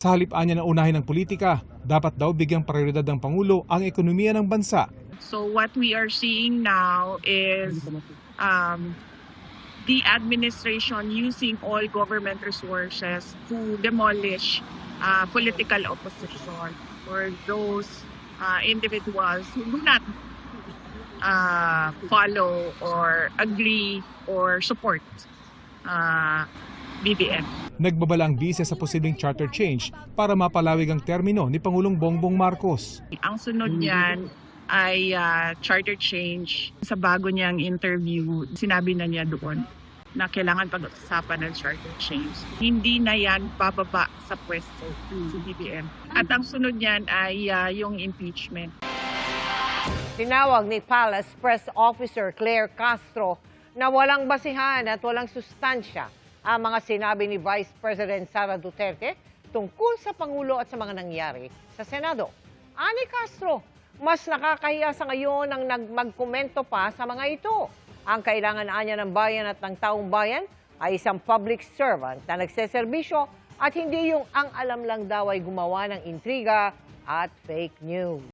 Sa halip anya na unahin ng politika, dapat daw bigyang prioridad ng Pangulo ang ekonomiya ng bansa. So what we are seeing now is the administration using all government resources to demolish political opposition or those individuals who do not follow or agree or support BBM. Nagbabala ang bise sa posibleng charter change para mapalawig ang termino ni Pangulong Bongbong Marcos. Ang sunod niyan ay charter change. Sa bago niyang interview, sinabi na niya doon na kailangan pag-usapan ng charter change. Hindi na yan bababa sa pwesto si BBM. At ang sunod niyan ay yung impeachment. Tinawag ni Palace Press Officer Claire Castro na walang basihan at walang sustansya ang mga sinabi ni Vice President Sara Duterte tungkol sa Pangulo at sa mga nangyari sa Senado. Ani Castro, mas nakakahiya sa ngayon ang magkomento pa sa mga ito. Ang kailangan anya ng bayan at ng taong bayan ay isang public servant na nagseserbisyo at hindi yung ang alam lang daw ay gumawa ng intriga at fake news.